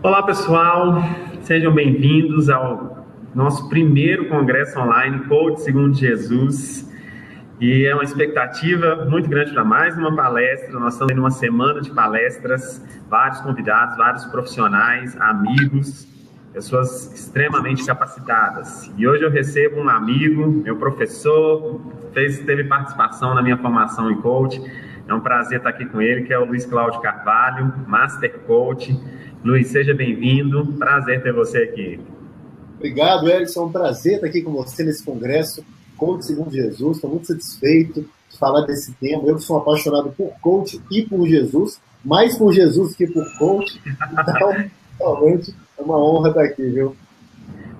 Olá, pessoal, sejam bem-vindos ao nosso primeiro congresso online, Coach Segundo Jesus. E é uma expectativa muito grande para mais uma palestra. Nós estamos em uma semana de palestras, vários convidados, vários profissionais, amigos, pessoas extremamente capacitadas. E hoje eu recebo um amigo, meu professor, teve participação na minha formação em coach. É um prazer estar aqui com ele, que é o Luiz Cláudio Carvalho, Master Coach. Luiz, seja bem-vindo. Prazer ter você aqui. Obrigado, Erickson. É um prazer estar aqui com você nesse congresso, Coach Segundo Jesus. Estou muito satisfeito de falar desse tema. Eu sou apaixonado por coach e por Jesus, mais por Jesus que por coach. Então, realmente é uma honra estar aqui, viu?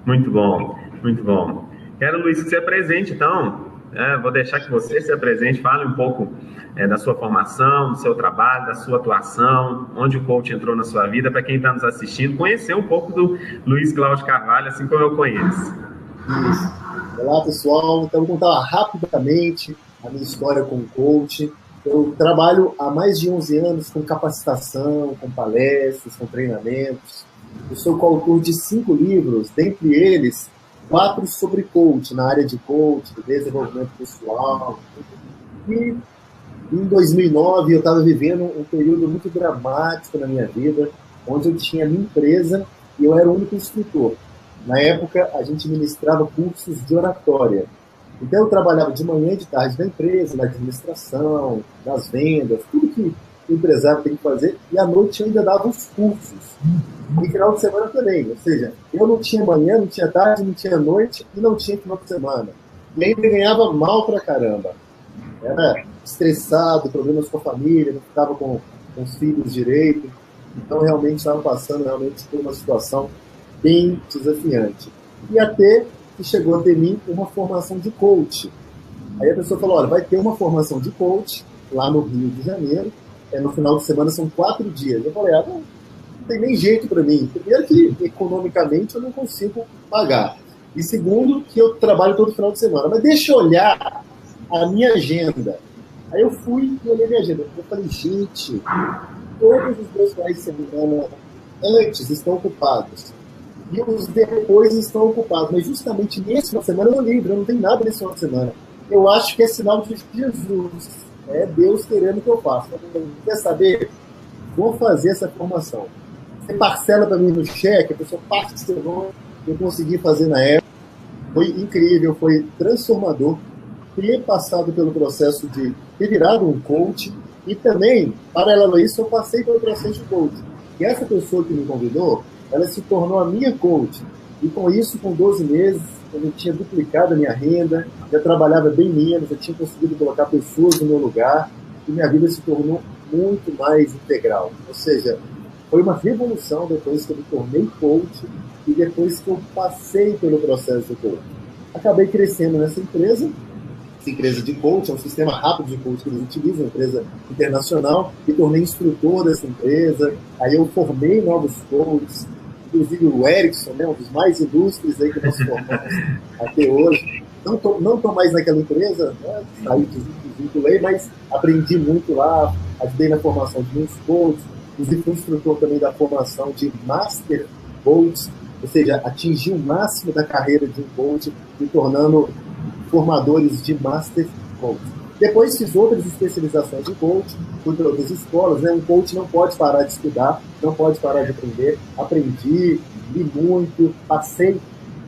Muito bom, muito bom. Quero, Luiz, que você apresente, então. Vou deixar que você se apresente, fale um pouco da sua formação, do seu trabalho, da sua atuação, onde o coach entrou na sua vida, para quem está nos assistindo, conhecer um pouco do Luiz Cláudio Carvalho, assim como eu conheço. Isso. Olá, pessoal. Então, vou contar rapidamente a minha história como coach. Eu trabalho há mais de 11 anos com capacitação, com palestras, com treinamentos. Eu sou coautor de 5 livros, dentre eles 4 sobre coach, na área de coach, de desenvolvimento pessoal. E em 2009 eu estava vivendo um período muito dramático na minha vida, onde eu tinha minha empresa e eu era o único instrutor. Na época, a gente ministrava cursos de oratória. Então, eu trabalhava de manhã e de tarde na empresa, na administração, nas vendas, tudo que o empresário tem que fazer, e à noite eu ainda dava os cursos. E final de semana também, ou seja, eu não tinha manhã, não tinha tarde, não tinha noite e não tinha final de semana. E ainda ganhava mal pra caramba. Era estressado, problemas com a família, não ficava com os filhos direito. Então, realmente, estava passando por uma situação bem desafiante. E até que chegou até mim uma formação de coach. Aí a pessoa falou, olha, vai ter uma formação de coach lá no Rio de Janeiro, no final de semana são 4 dias. Eu falei, não tem nem jeito para mim. Primeiro que, economicamente, eu não consigo pagar. E segundo, que eu trabalho todo final de semana. Mas deixa eu olhar a minha agenda. Aí eu fui e olhei minha agenda. Eu falei, gente, todos os meus finais de semana antes estão ocupados. E os depois estão ocupados. Mas justamente nesse final de semana eu não livro, eu não tenho nada nesse final de semana. Eu acho que é sinal de Jesus. É Deus querendo que eu faça. Quer saber? Vou fazer essa formação. Você parcela para mim no cheque, a pessoa parcelou, eu consegui fazer na época. Foi incrível, foi transformador ter passado pelo processo de ter virado um coach e também, paralelo a isso, eu passei pelo processo de coach. E essa pessoa que me convidou, ela se tornou a minha coach. E com isso, com 12 meses, eu já tinha duplicado a minha renda, já trabalhava bem menos, já tinha conseguido colocar pessoas no meu lugar e minha vida se tornou muito mais integral. Ou seja, foi uma revolução depois que eu me tornei coach e depois que eu passei pelo processo de coach. Acabei crescendo nessa empresa. Essa empresa de coach é um sistema rápido de coach que eles utilizam, uma empresa internacional, me tornei instrutor dessa empresa, aí eu formei novos coaches, inclusive o Erickson, né, um dos mais ilustres aí que nós formamos até hoje. Não tô mais naquela empresa, né, saí, desvinculei, mas aprendi muito lá, ajudei na formação de muitos coaches, inclusive fui instrutor também da formação de Master Coach, ou seja, atingi o máximo da carreira de um coach, me tornando formadores de Master Coach. Depois fiz outras especializações de coach, fui para outras escolas, né? Um coach não pode parar de estudar, não pode parar de aprender. Aprendi, li muito, passei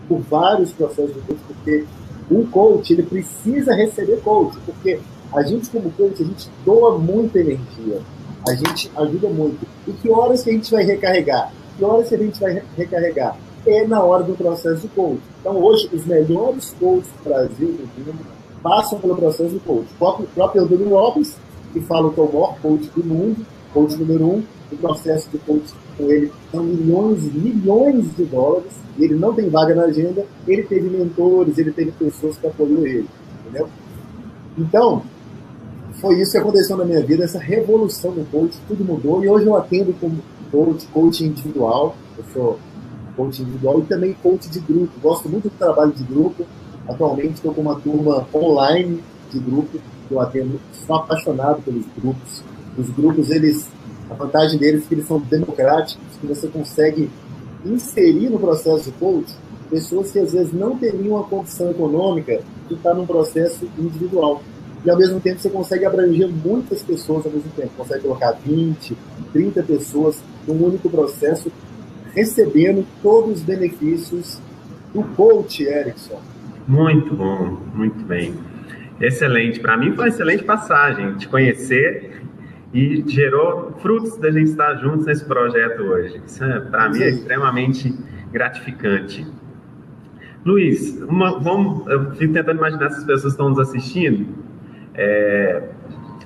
por vários processos de coach, porque um coach, ele precisa receber coach, porque a gente como coach, a gente doa muita energia, a gente ajuda muito. E que horas que a gente vai recarregar? Que horas que a gente vai recarregar? É na hora do processo de coach. Então, hoje, os melhores coaches do Brasil, do mundo, passam pelo processo de coach. O próprio Eldorado Lopes, que fala que é o maior coach do mundo, coach número 1, o processo de coach com ele são milhões de dólares, e ele não tem vaga na agenda, ele teve mentores, ele teve pessoas que apoiam ele, entendeu? Então, foi isso que aconteceu na minha vida, essa revolução do coach, tudo mudou, e hoje eu atendo como coach individual, eu sou coach individual e também coach de grupo. Gosto muito do trabalho de grupo. Atualmente estou com uma turma online de grupo que eu atendo. Sou apaixonado pelos grupos. Os grupos, a vantagem deles é que eles são democráticos. que você consegue inserir no processo de coaching pessoas que às vezes não teriam a condição econômica de estar num processo individual. E ao mesmo tempo você consegue abranger muitas pessoas ao mesmo tempo. Consegue colocar 20, 30 pessoas num único processo, recebendo todos os benefícios do coach, Erickson. Muito bom, muito bem. Excelente. Para mim foi uma excelente passagem, te conhecer, e gerou frutos da gente estar juntos nesse projeto hoje. Isso, para mim, é extremamente gratificante. Luiz, eu fico tentando imaginar se as pessoas estão nos assistindo.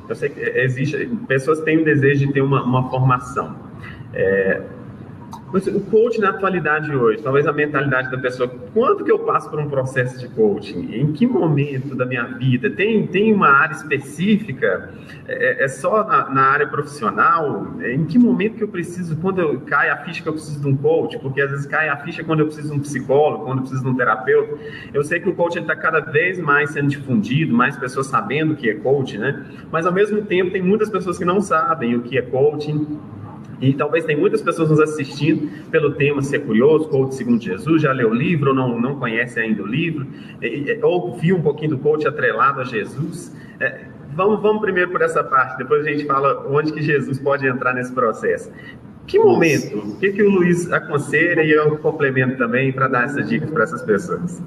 Eu sei que pessoas que têm o desejo de ter uma formação. O coaching na atualidade hoje, talvez a mentalidade da pessoa, quando que eu passo por um processo de coaching? Em que momento da minha vida? Tem uma área específica? É só na área profissional? Em que momento que eu preciso, quando cai a ficha que eu preciso de um coach? Porque às vezes cai a ficha quando eu preciso de um psicólogo, quando eu preciso de um terapeuta. Eu sei que o coaching está cada vez mais sendo difundido, mais pessoas sabendo o que é coaching, né? Mas ao mesmo tempo tem muitas pessoas que não sabem o que é coaching. E talvez tem muitas pessoas nos assistindo pelo tema ser curioso, coach segundo Jesus, já leu o livro ou não conhece ainda o livro, ou viu um pouquinho do coach atrelado a Jesus. Vamos primeiro por essa parte, depois a gente fala onde que Jesus pode entrar nesse processo. Que momento? O que o Luiz aconselha e eu complemento também para dar essas dicas para essas pessoas?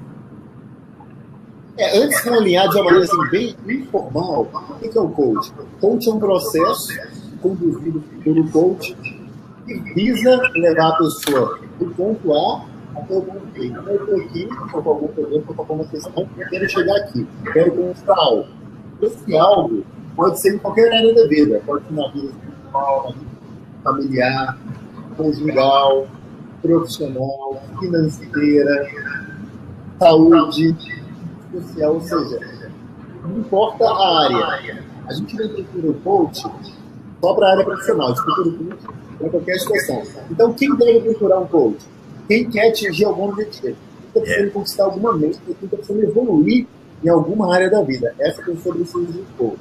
Antes de alinhar de uma maneira assim, bem informal, o que é o coach? O coach é um processo conduzido pelo coach que visa levar a pessoa do ponto A até o ponto B. Então, eu estou aqui, estou com algum problema, estou com alguma questão, quero chegar aqui, quero conquistar algo. Esse algo pode ser em qualquer área da vida, pode ser na vida espiritual, na vida familiar, conjugal, profissional, financeira, saúde, social, ou seja, não importa a área. A gente não procura o coach só para a área profissional, a gente procura o coach para qualquer situação. Então, quem deve procurar um coach? Quem quer atingir algum objetivo? Quem está precisando conquistar alguma meta, quem está precisando evoluir em alguma área da vida. Essa pessoa precisa de coach.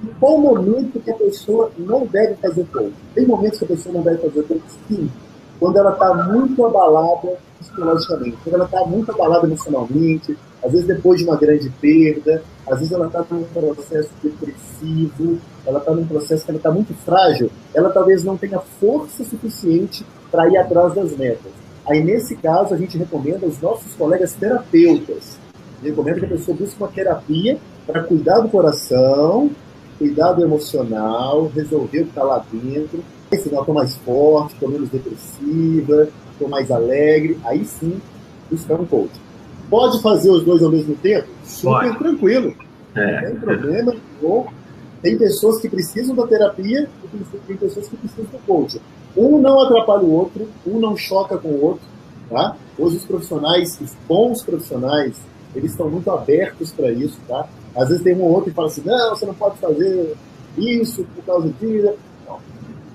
Em qual momento que a pessoa não deve fazer coach? Tem momentos que a pessoa não deve fazer coach? Sim. Quando ela está muito abalada psicologicamente, quando ela está muito abalada emocionalmente, às vezes depois de uma grande perda, às vezes ela está num processo depressivo, ela está num processo que ela está muito frágil, ela talvez não tenha força suficiente para ir atrás das metas. Aí, nesse caso, a gente recomenda aos nossos colegas terapeutas. Recomenda que a pessoa busque uma terapia para cuidar do coração, cuidar do emocional, resolver o que está lá dentro. Se não, estou mais forte, estou menos depressiva, estou mais alegre, aí sim, buscar um coach. Pode fazer os dois ao mesmo tempo? Super tranquilo. Não tem problema. Tem pessoas que precisam da terapia e tem pessoas que precisam do coach. Um não atrapalha o outro, um não choca com o outro. Tá? Hoje os profissionais, os bons profissionais, eles estão muito abertos para isso. Tá? Às vezes tem um ou outro que fala assim, não, você não pode fazer isso por causa disso.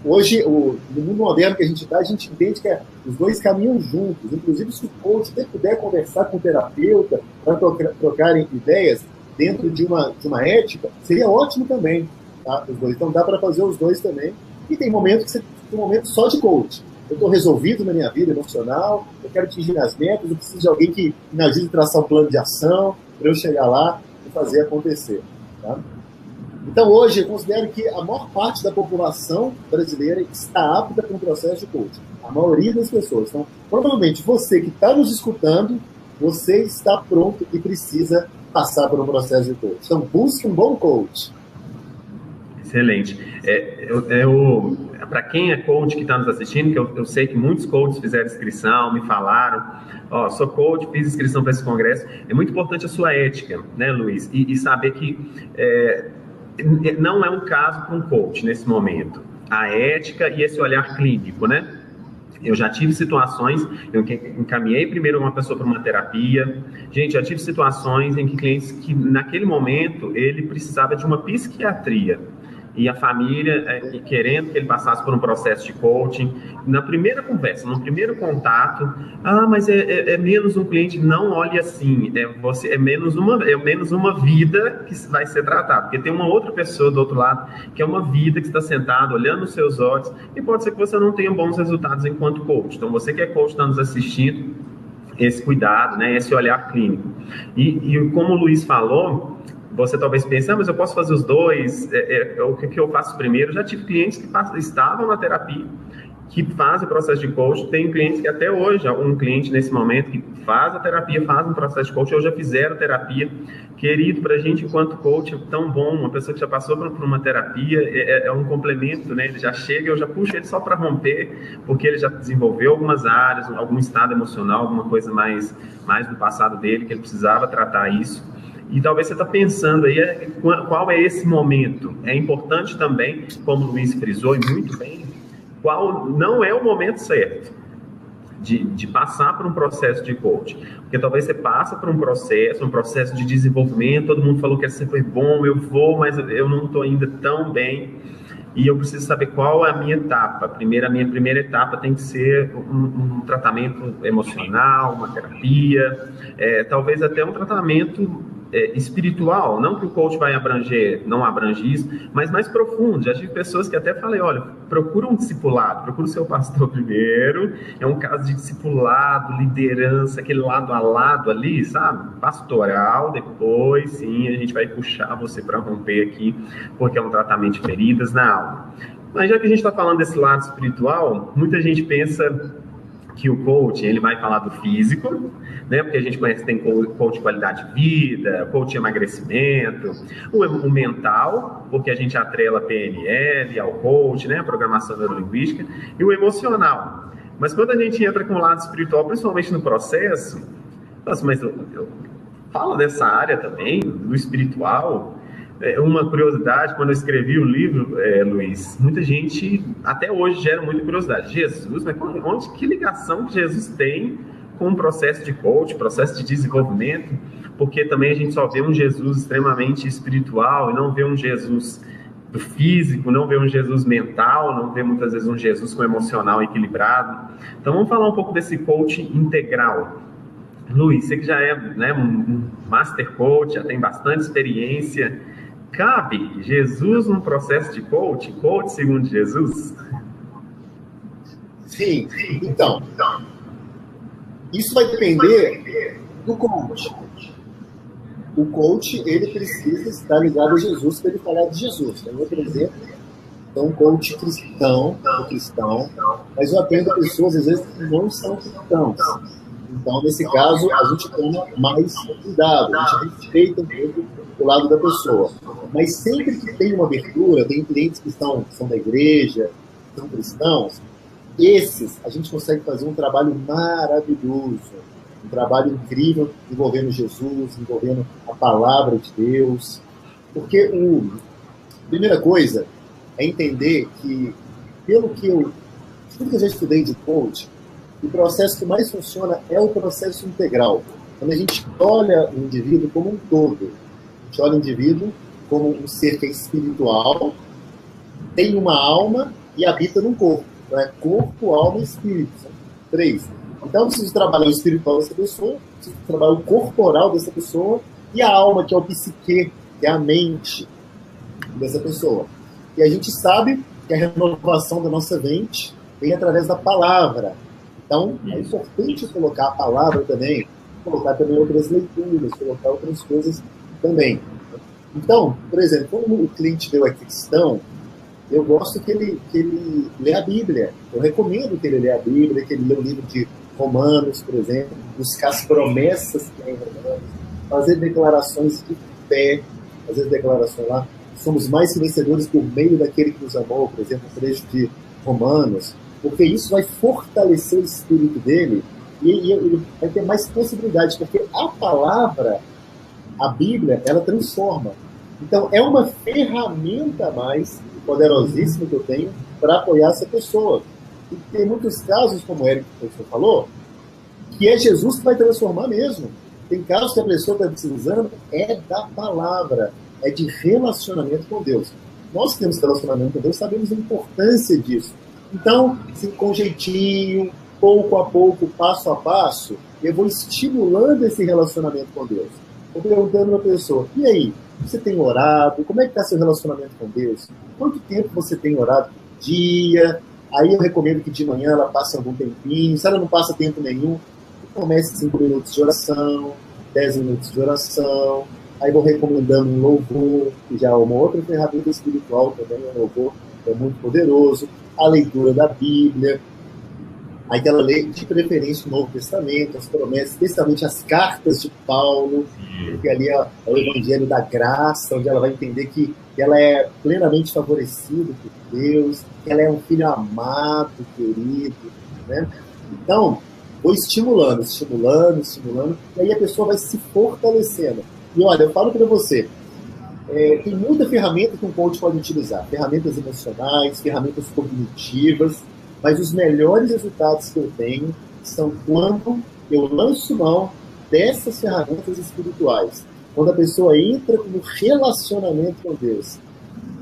Hoje, no mundo moderno que a gente está, a gente entende que os dois caminham juntos. Inclusive, se o coach até puder conversar com o terapeuta para trocarem ideias dentro de uma ética, seria ótimo também. Tá? Os dois. Então, dá para fazer os dois também. E tem momentos que você tem um momento só de coach. Eu estou resolvido na minha vida emocional, eu quero atingir as metas, eu preciso de alguém que me ajude a traçar um plano de ação para eu chegar lá e fazer acontecer. Tá? Então, hoje, eu considero que a maior parte da população brasileira está apta para um processo de coaching. A maioria das pessoas. Então, provavelmente, você que está nos escutando, você está pronto e precisa passar por um processo de coaching. Então, busque um bom coach. Excelente. Para quem é coach que está nos assistindo, que eu sei que muitos coaches fizeram inscrição, me falaram, sou coach, fiz inscrição para esse congresso. É muito importante a sua ética, né, Luiz? E saber que... não é um caso com coach nesse momento. A ética e esse olhar clínico, né? Eu já tive situações, eu encaminhei primeiro uma pessoa para uma terapia. Gente, já tive situações em que clientes que naquele momento ele precisava de uma psiquiatria. e a família querendo que ele passasse por um processo de coaching. Na primeira conversa, no primeiro contato, mas é menos um cliente, não olhe assim, é menos uma vida que vai ser tratada, porque tem uma outra pessoa do outro lado, que é uma vida que está sentada, olhando nos seus olhos, e pode ser que você não tenha bons resultados enquanto coach. Então, você que é coach, está nos assistindo, esse cuidado, né, esse olhar clínico. E como o Luiz falou, você talvez pense, mas eu posso fazer os dois, o que eu faço primeiro? Já tive clientes que estavam na terapia, que fazem o processo de coaching, tem clientes que até hoje, um cliente nesse momento que faz a terapia, faz um processo de coaching, ou já fizeram terapia. Querido, para a gente enquanto coach é tão bom, uma pessoa que já passou por uma terapia, é um complemento, né? Ele já chega, eu já puxo ele só para romper, porque ele já desenvolveu algumas áreas, algum estado emocional, alguma coisa mais do passado dele, que ele precisava tratar isso. E talvez você está pensando aí, qual é esse momento? É importante também, como o Luiz frisou, e muito bem, qual não é o momento certo de passar por um processo de coaching. Porque talvez você passa por um processo de desenvolvimento, todo mundo falou que essa foi bom, eu vou, mas eu não estou ainda tão bem, e eu preciso saber qual é a minha etapa. A minha primeira etapa tem que ser um tratamento emocional, uma terapia, talvez até um tratamento espiritual, não que o coach vai abranger, não abrange isso, mas mais profundo. Já tive pessoas que até falei, olha, procura um discipulado, procura o seu pastor primeiro, é um caso de discipulado, liderança, aquele lado a lado ali, sabe? Pastoral, depois sim, a gente vai puxar você para romper aqui, porque é um tratamento de feridas na alma. Mas já que a gente está falando desse lado espiritual, muita gente pensa que o coach, ele vai falar do físico, né? Porque a gente conhece, tem coach de qualidade de vida, coach de emagrecimento, o mental, porque a gente atrela a PNL ao coach, né? A programação neurolinguística, e o emocional. Mas quando a gente entra com o lado espiritual, principalmente no processo, nossa, mas eu falo dessa área também, do espiritual. Uma curiosidade, quando eu escrevi o livro, Luiz, muita gente até hoje gera muita curiosidade. Jesus, mas que ligação que Jesus tem com o processo de coach, processo de desenvolvimento? Porque também a gente só vê um Jesus extremamente espiritual e não vê um Jesus do físico, não vê um Jesus mental, não vê muitas vezes um Jesus com emocional equilibrado. Então vamos falar um pouco desse coach integral. Luiz, você que já é, né, um master coach, já tem bastante experiência. Cabe Jesus num processo de coach segundo Jesus? Sim, então, isso vai depender do coach. O coach, ele precisa estar ligado a Jesus para ele falar de Jesus. Tem outro exemplo, então um coach cristão, mas eu atendo pessoas, às vezes, que não são cristãos. Então, nesse caso, a gente toma mais cuidado, a gente respeita um pouco o lado da pessoa. Mas sempre que tem uma abertura, tem clientes que são da igreja, são cristãos, esses a gente consegue fazer um trabalho maravilhoso, um trabalho incrível envolvendo Jesus, envolvendo a palavra de Deus. Porque a primeira coisa é entender que, tudo que eu já estudei de coach, o processo que mais funciona é o processo integral. Quando a gente olha o indivíduo como um todo, a gente olha o indivíduo como um ser que é espiritual, tem uma alma e habita num corpo. Então, é corpo, alma e espírito. São 3. Então, eu preciso trabalhar o espiritual dessa pessoa, preciso trabalhar o corporal dessa pessoa e a alma, que é o psique, que é a mente dessa pessoa. E a gente sabe que a renovação da nossa mente vem através da palavra. Então, é importante colocar a palavra também, colocar também outras leituras, colocar outras coisas também. Então, por exemplo, como o cliente meu é cristão, eu gosto que ele lê a Bíblia. Eu recomendo que ele lê a Bíblia, que ele lê o livro de Romanos, por exemplo, buscar as promessas que tem em Romanos, fazer declarações de fé, fazer declarações lá. Somos mais que vencedores por meio daquele que nos amou, por exemplo, o trecho de Romanos, porque isso vai fortalecer o espírito dele e ele vai ter mais possibilidades, porque a palavra, a Bíblia, ela transforma. Então, é uma ferramenta a mais poderosíssima que eu tenho para apoiar essa pessoa. E tem muitos casos, como o Eric falou, que é Jesus que vai transformar mesmo. Tem casos que a pessoa está precisando da palavra, é de relacionamento com Deus. nós que temos relacionamento com Deus sabemos a importância disso. Então, assim, com jeitinho, pouco a pouco, passo a passo, eu vou estimulando esse relacionamento com Deus. Vou perguntando a pessoa, e aí, você tem orado? Como é que está seu relacionamento com Deus? Quanto tempo você tem orado por dia? Aí eu recomendo que de manhã ela passe algum tempinho. Se ela não passa tempo nenhum, comece 5 minutos de oração, 10 minutos de oração. Aí vou recomendando um louvor, que já é uma outra ferramenta espiritual também, um louvor é muito poderoso. A leitura da Bíblia. Aí ela lê, de preferência, o Novo Testamento, as promessas, especialmente as cartas de Paulo, porque ali é o Evangelho da Graça, onde ela vai entender que ela é plenamente favorecida por Deus, que ela é um filho amado, querido, né? Então, vou estimulando, e aí a pessoa vai se fortalecendo. E olha, eu falo para você, tem muita ferramenta que um coach pode utilizar, ferramentas emocionais, ferramentas cognitivas, mas os melhores resultados que eu tenho são quando eu lanço mão dessas ferramentas espirituais. Quando a pessoa entra no relacionamento com Deus.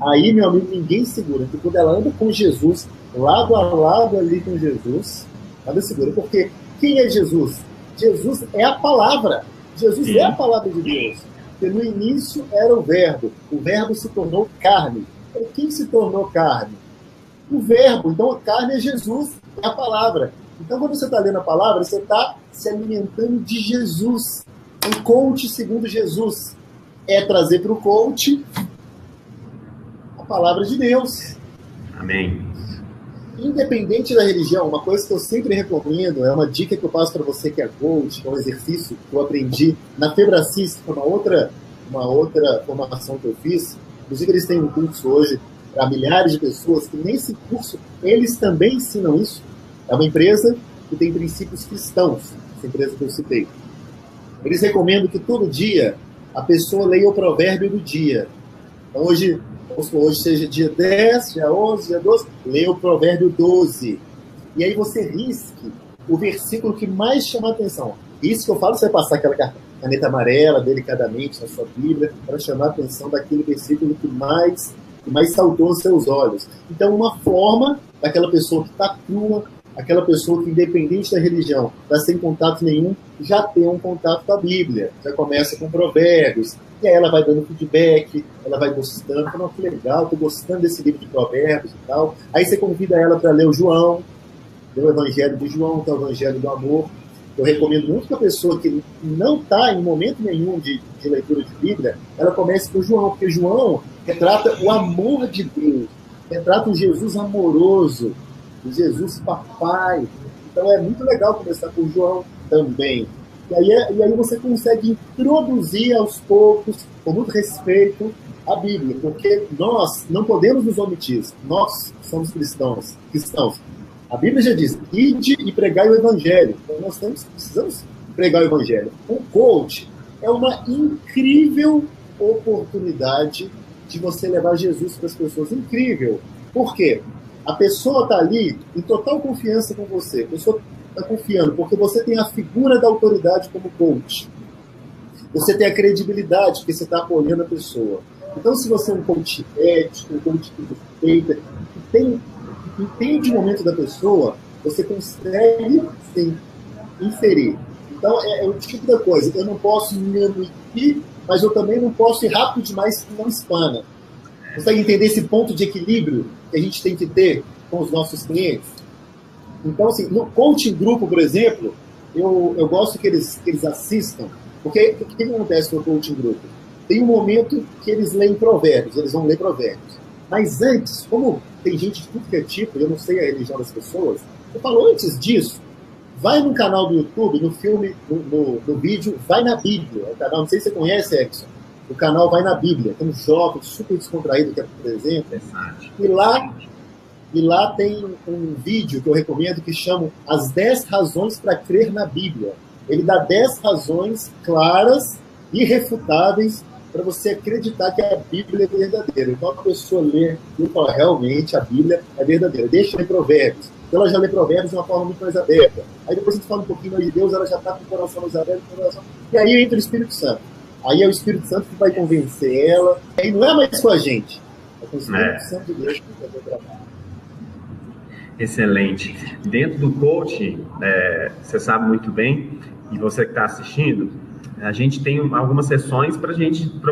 Aí, meu amigo, ninguém segura. Porque quando ela anda com Jesus, lado a lado ali com Jesus, nada segura. Porque quem é Jesus? Jesus é a palavra. Jesus é a palavra de Deus. Porque no início era o verbo se tornou carne. E quem se tornou carne? O verbo. Então, a carne é Jesus, é a palavra. Então, quando você está lendo a palavra, você está se alimentando de Jesus. Um coach segundo Jesus é trazer para o coach a palavra de Deus. Amém. Independente da religião, uma coisa que eu sempre recomendo, é uma dica que eu passo para você que é coach, é um exercício que eu aprendi na Febracis, que foi uma outra formação que eu fiz. Inclusive, eles têm um curso hoje para milhares de pessoas, que nesse curso eles também ensinam isso. É uma empresa que tem princípios cristãos, essa empresa que eu citei. Eles recomendam que todo dia a pessoa leia o provérbio do dia. Então hoje seja dia 10, dia 11, dia 12, leia o provérbio 12. E aí você risque o versículo que mais chama a atenção. Isso que eu falo, você vai passar aquela caneta amarela delicadamente na sua Bíblia para chamar a atenção daquele versículo que mais saltou aos seus olhos. Então, uma forma daquela pessoa que está crua, aquela pessoa que, independente da religião, está sem contato nenhum, já tem um contato com a Bíblia. Já começa com provérbios. E aí ela vai dando feedback, ela vai gostando. Fala, que legal, estou gostando desse livro de provérbios e tal. Aí você convida ela para ler o João, ler o Evangelho de João, que é o Evangelho do Amor. Eu recomendo muito que a pessoa que não está em momento nenhum de leitura de Bíblia, ela comece por João, porque João retrata o amor de Deus, retrata um Jesus amoroso, o Jesus papai. Então é muito legal começar por João também. E aí você consegue introduzir aos poucos, com muito respeito, a Bíblia, porque nós não podemos nos omitir, nós somos cristãos. A Bíblia já diz, ide e pregai o Evangelho. Então nós precisamos pregar o Evangelho. O coach é uma incrível oportunidade de você levar Jesus para as pessoas. Incrível. Por quê? A pessoa está ali em total confiança com você. A pessoa está confiando, porque você tem a figura da autoridade como coach. Você tem a credibilidade, porque você está apoiando a pessoa. Então, se você é um coach ético, um coach que respeita, que entende o momento da pessoa, você consegue, sim, inserir. Então, é o tipo da coisa. Eu não posso me omitir, mas eu também não posso ir rápido demais que não espana. Consegue entender esse ponto de equilíbrio que a gente tem que ter com os nossos clientes? Então, assim, no coaching grupo, por exemplo, eu gosto que eles assistam, porque o que acontece no coaching grupo? Tem um momento que eles leem provérbios, eles vão ler provérbios. Mas antes, como tem gente de tudo que é tipo, eu não sei a religião das pessoas, eu falo, antes disso, vai no canal do YouTube, no filme, no vídeo, vai na Bíblia. O canal, não sei se você conhece, Edson, o canal Vai na Bíblia. Tem um jovem super descontraído que apresenta. E lá tem um vídeo que eu recomendo que chama As 10 Razões para Crer na Bíblia. Ele dá 10 razões claras, irrefutáveis, para você acreditar que a Bíblia é verdadeira. Então a pessoa lê e fala, realmente a Bíblia é verdadeira. Deixa eu ler provérbios. Então ela já lê provérbios de uma forma muito mais aberta. Aí depois a gente fala um pouquinho mais de Deus, ela já está com o coração mais aberto. E aí entra o Espírito Santo. Aí é o Espírito Santo que vai convencer ela. Aí não é mais com a gente. com o Espírito Santo de Deus para fazer o trabalho. Excelente. Dentro do coaching, você sabe muito bem, e você que está assistindo, a gente tem algumas sessões para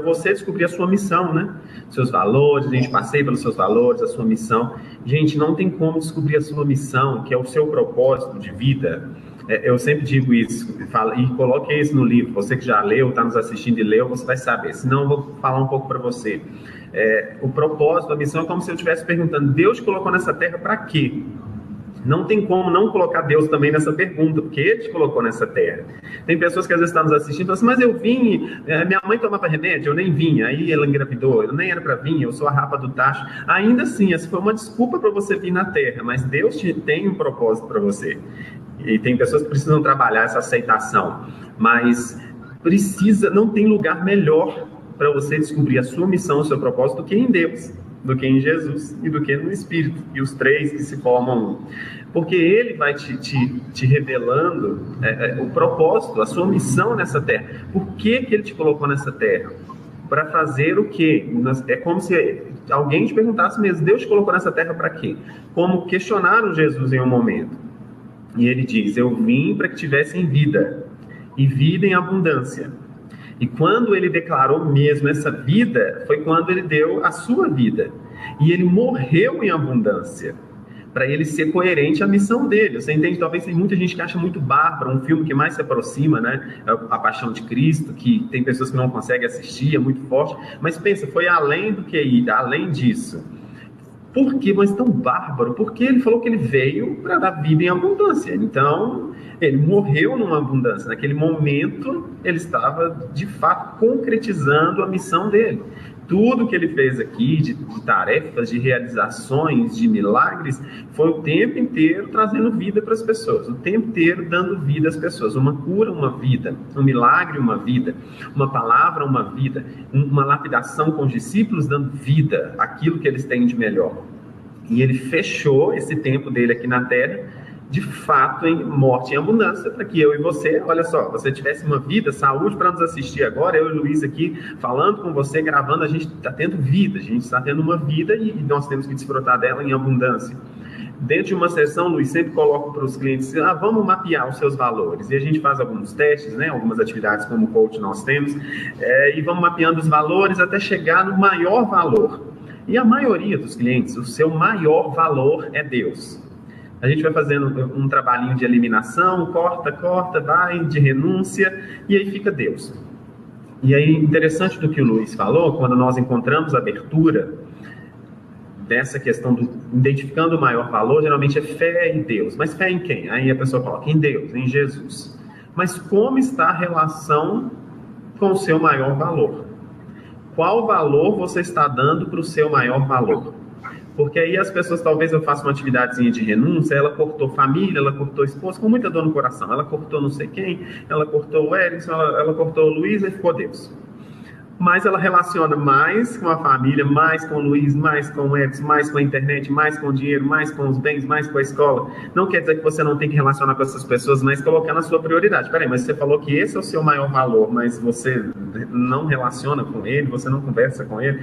você descobrir a sua missão, né? Seus valores, a gente passeia pelos seus valores, a sua missão. Gente, não tem como descobrir a sua missão, que é o seu propósito de vida. Eu sempre digo isso, e coloque isso no livro. Você que já leu, está nos assistindo e leu, você vai saber. Senão eu vou falar um pouco para você. O propósito, a missão é como se eu estivesse perguntando: Deus te colocou nessa terra para quê? Não tem como não colocar Deus também nessa pergunta, porque Ele te colocou nessa terra. Tem pessoas que às vezes estão nos assistindo e falam assim: mas eu vim, minha mãe tomava remédio, eu nem vim, aí ela engravidou, eu nem era para vir, eu sou a rapa do tacho. Ainda assim, essa foi uma desculpa para você vir na terra, mas Deus tem um propósito para você. E tem pessoas que precisam trabalhar essa aceitação, mas não tem lugar melhor para você descobrir a sua missão, o seu propósito, do que em Deus, do que em Jesus e do que no Espírito, e os três que se formam um. Porque Ele vai te revelando o propósito, a sua missão nessa terra. Por que Ele te colocou nessa terra? Para fazer o quê? É como se alguém te perguntasse mesmo: Deus te colocou nessa terra para quê? Como questionaram Jesus em um momento. E Ele diz: eu vim para que tivessem vida, e vida em abundância. E quando Ele declarou mesmo essa vida, foi quando Ele deu a sua vida. E Ele morreu em abundância, para Ele ser coerente à missão dele. Você entende? Talvez tem muita gente que acha muito bárbaro, um filme que mais se aproxima, né? É A Paixão de Cristo, que tem pessoas que não conseguem assistir, é muito forte. Mas pensa, foi além do que ir, além disso. Por que, mas tão bárbaro? Porque Ele falou que Ele veio para dar vida em abundância. Então, Ele morreu numa abundância. Naquele momento, Ele estava, de fato, concretizando a missão dele. Tudo que Ele fez aqui, de tarefas, de realizações, de milagres, foi o tempo inteiro trazendo vida para as pessoas. O tempo inteiro dando vida às pessoas. Uma cura, uma vida. Um milagre, uma vida. Uma palavra, uma vida. Uma lapidação com os discípulos, dando vida àquilo que eles têm de melhor. E Ele fechou esse tempo dele aqui na Terra, de fato, em morte e abundância, para que eu e você, olha só, você tivesse uma vida, saúde para nos assistir agora, eu e o Luiz aqui, falando com você, gravando, a gente está tendo vida, a gente está tendo uma vida e nós temos que desfrutar dela em abundância. Dentro de uma sessão, Luiz, sempre coloco para os clientes: vamos mapear os seus valores. E a gente faz alguns testes, né, algumas atividades como coach nós temos, e vamos mapeando os valores até chegar no maior valor. E a maioria dos clientes, o seu maior valor é Deus. A gente vai fazendo um trabalhinho de eliminação, corta, vai, de renúncia, e aí fica Deus. E aí, interessante do que o Luiz falou, quando nós encontramos a abertura dessa questão do identificando o maior valor, geralmente é fé em Deus. Mas fé em quem? Aí a pessoa coloca: em Deus, em Jesus. Mas como está a relação com o seu maior valor? Qual valor você está dando para o seu maior valor? Porque aí as pessoas, talvez eu faça uma atividadezinha de renúncia, ela cortou família, ela cortou esposa, com muita dor no coração. Ela cortou não sei quem, ela cortou o Erickson, ela cortou o Luiz e ficou Deus. Mas ela relaciona mais com a família, mais com o Luiz, mais com o Erickson, mais com a internet, mais com o dinheiro, mais com os bens, mais com a escola. Não quer dizer que você não tem que relacionar com essas pessoas, mas colocar na sua prioridade. Peraí, mas você falou que esse é o seu maior valor, mas você não relaciona com ele, você não conversa com ele,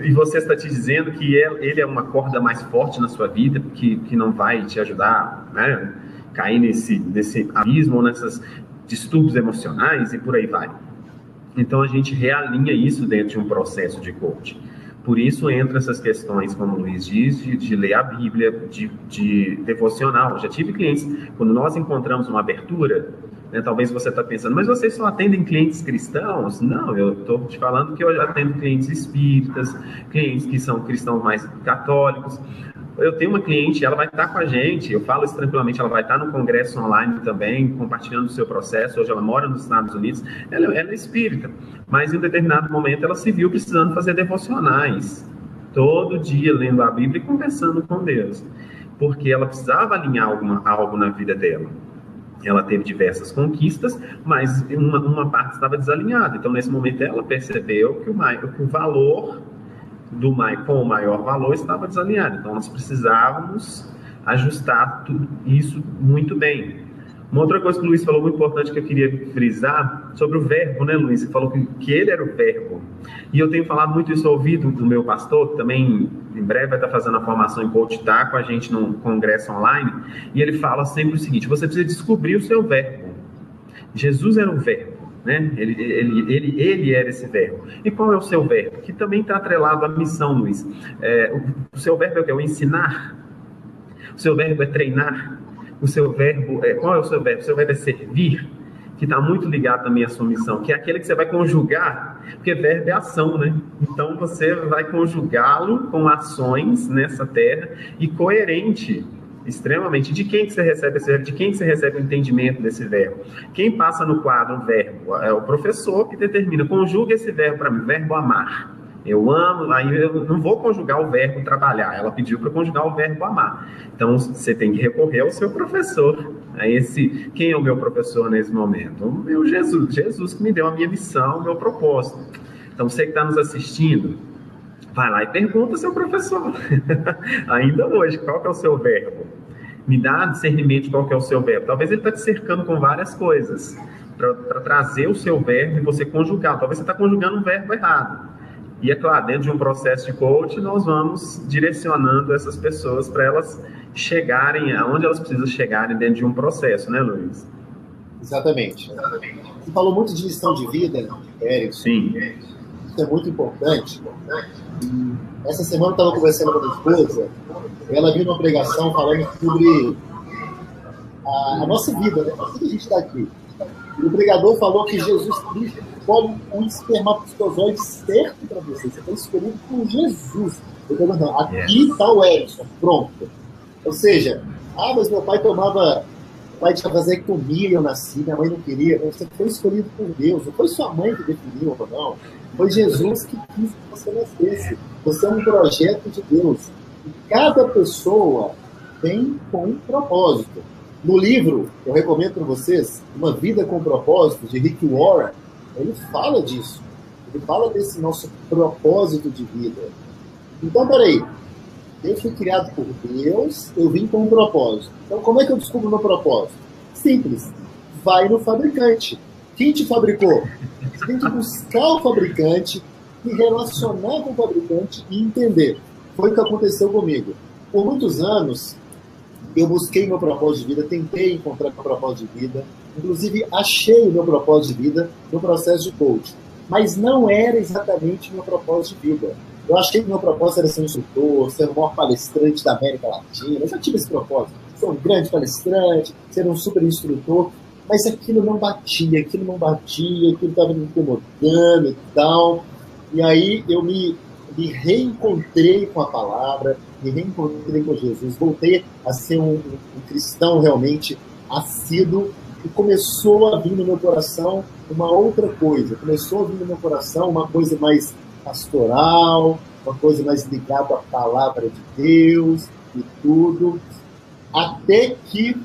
e você está te dizendo que ele é uma corda mais forte na sua vida, que não vai te ajudar, né, cair nesse abismo, ou nesses distúrbios emocionais, e por aí vai. Então, a gente realinha isso dentro de um processo de coaching. Por isso, entra essas questões, como o Luiz diz, de ler a Bíblia, de devocional. Eu já tive clientes, quando nós encontramos uma abertura, né, talvez você está pensando: mas vocês só atendem clientes cristãos? Não, eu estou te falando que eu atendo clientes espíritas, clientes que são cristãos mais católicos. Eu tenho uma cliente, ela vai estar com a gente, eu falo isso tranquilamente, ela vai estar no congresso online também, compartilhando o seu processo. Hoje ela mora nos Estados Unidos, ela é espírita, mas em um determinado momento ela se viu precisando fazer devocionais, todo dia lendo a Bíblia e conversando com Deus, porque ela precisava alinhar algo na vida dela. Ela teve diversas conquistas, mas uma parte estava desalinhada. Então, nesse momento, ela percebeu que o valor com o maior valor estava desalinhado. Então, nós precisávamos ajustar isso muito bem. Uma outra coisa que o Luiz falou muito importante que eu queria frisar sobre o verbo, né, Luiz? Você falou que ele era o verbo. E eu tenho falado muito isso ao ouvido do meu pastor, que também em breve vai estar fazendo a formação em coach, tá com a gente num congresso online, e ele fala sempre o seguinte: você precisa descobrir o seu verbo. Jesus era o verbo, né? Ele era esse verbo. E qual é o seu verbo? Que também está atrelado à missão, Luiz. O seu verbo é o quê? O ensinar. O seu verbo é treinar. O seu verbo qual é o seu verbo? O seu verbo é servir, que está muito ligado também à sua missão, que é aquele que você vai conjugar, porque verbo é ação, né? Então você vai conjugá-lo com ações nessa terra e coerente, extremamente. De quem que você recebe esse verbo? De quem que você recebe o entendimento desse verbo? Quem passa no quadro o verbo? É o professor que determina, conjuga esse verbo para mim, verbo amar. Eu amo, aí eu não vou conjugar o verbo trabalhar, ela pediu para conjugar o verbo amar. Então, você tem que recorrer ao seu professor. Quem é o meu professor nesse momento? O meu Jesus. Jesus que me deu a minha missão, o meu propósito. Então, você que está nos assistindo, vai lá e pergunta ao seu professor. Ainda hoje, qual que é o seu verbo? Me dá discernimento de qual que é o seu verbo. Talvez ele está te cercando com várias coisas para trazer o seu verbo e você conjugar. Talvez você está conjugando um verbo errado. E é claro, dentro de um processo de coaching, nós vamos direcionando essas pessoas para elas chegarem aonde elas precisam chegarem dentro de um processo, né, Luiz? Exatamente. Você falou muito de missão de vida, Érico. Sim. Isso é muito importante. Essa semana eu estava conversando com a minha esposa, ela viu uma pregação falando sobre a nossa vida, né? Por que a gente está aqui? E o pregador falou que Jesus Cristo como um espermatozoide certo para você. Você foi escolhido por Jesus. Eu estou perguntando, aqui está o Edson, pronto. Ou seja, mas meu pai tomava, o pai tinha vasectomia, eu nasci, minha mãe não queria. Você foi escolhido por Deus. Não foi sua mãe que definiu ou não. Foi Jesus que quis que você nascesse. Você é um projeto de Deus. E cada pessoa vem com um propósito. No livro, eu recomendo para vocês, Uma Vida com Propósito, de Rick Warren, ele fala disso. Ele fala desse nosso propósito de vida. Então, peraí. Eu fui criado por Deus, eu vim com um propósito. Então, como é que eu descubro o meu propósito? Simples. Vai no fabricante. Quem te fabricou? Você tem que buscar o fabricante, se relacionar com o fabricante e entender. Foi o que aconteceu comigo. Por muitos anos, eu busquei meu propósito de vida, tentei encontrar meu propósito de vida, inclusive achei o meu propósito de vida no processo de coaching, mas não era exatamente o meu propósito de vida. Eu achei que o meu propósito era ser um instrutor, ser o maior palestrante da América Latina, eu já tive esse propósito, ser um grande palestrante, ser um super instrutor, mas aquilo não batia, aquilo estava me incomodando e tal, e aí eu me reencontrei com a palavra, me reencontrei com Jesus, voltei a ser um cristão realmente assíduo, e começou a vir no meu coração uma outra coisa, começou a vir no meu coração uma coisa mais pastoral, uma coisa mais ligada à palavra de Deus e tudo, até que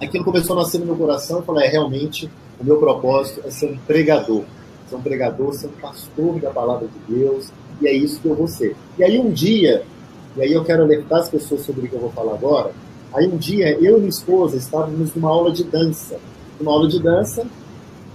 aquilo começou a nascer no meu coração, eu falei, realmente, o meu propósito é ser um pregador, ser um pastor da palavra de Deus, e é isso que eu vou ser. E aí um dia, e aí eu quero alertar as pessoas sobre o que eu vou falar agora, aí um dia eu e minha esposa estávamos numa aula de dança.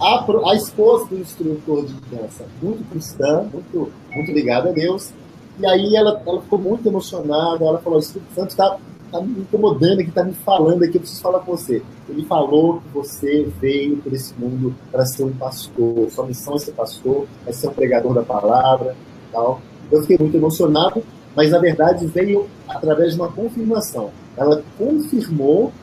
A esposa do instrutor de dança, muito cristã, muito ligada a Deus, e aí ela ficou muito emocionada, ela falou, o Espírito Santo está me incomodando aqui, está me falando aqui, eu preciso falar com você. Ele falou que você veio por esse mundo para ser um pastor, sua missão é ser pastor, é ser um pregador da palavra, tal. Eu fiquei muito emocionado, mas na verdade veio através de uma confirmação. Ela confirmou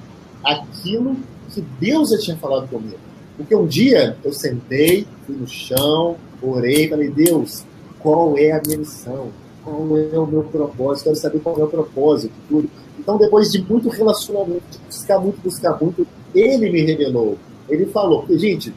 aquilo que Deus já tinha falado comigo. Porque um dia eu sentei, fui no chão, orei, falei, Deus, qual é a minha missão? Qual é o meu propósito? Quero saber qual é o propósito, tudo. Então, depois de muito relacionamento, de buscar muito, ele me revelou. Ele falou, porque, gente,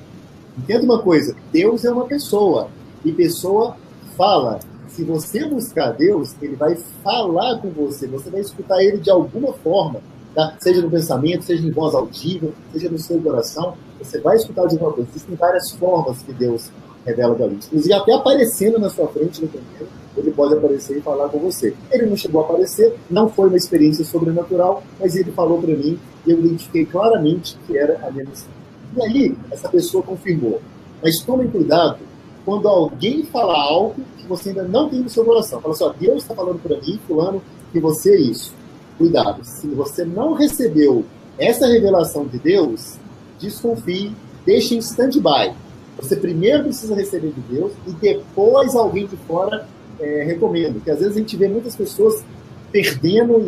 entenda uma coisa, Deus é uma pessoa, e pessoa fala. Se você buscar Deus, ele vai falar com você, você vai escutar ele de alguma forma, tá? Seja no pensamento, seja em voz audível, seja no seu coração, você vai escutar de alguma coisa. Existem várias formas que Deus revela da luz. Inclusive, até aparecendo na sua frente no caminho, ele pode aparecer e falar com você. Ele não chegou a aparecer, não foi uma experiência sobrenatural, mas ele falou para mim e eu identifiquei claramente que era a minha missão. E aí, essa pessoa confirmou. Mas tomem cuidado quando alguém fala algo que você ainda não tem no seu coração. Fala assim, ó, Deus está falando para mim, fulano, que você é isso. Cuidado, se você não recebeu essa revelação de Deus, desconfie, deixe em stand-by. Você primeiro precisa receber de Deus e depois alguém de fora recomenda. Porque às vezes a gente vê muitas pessoas perdendo,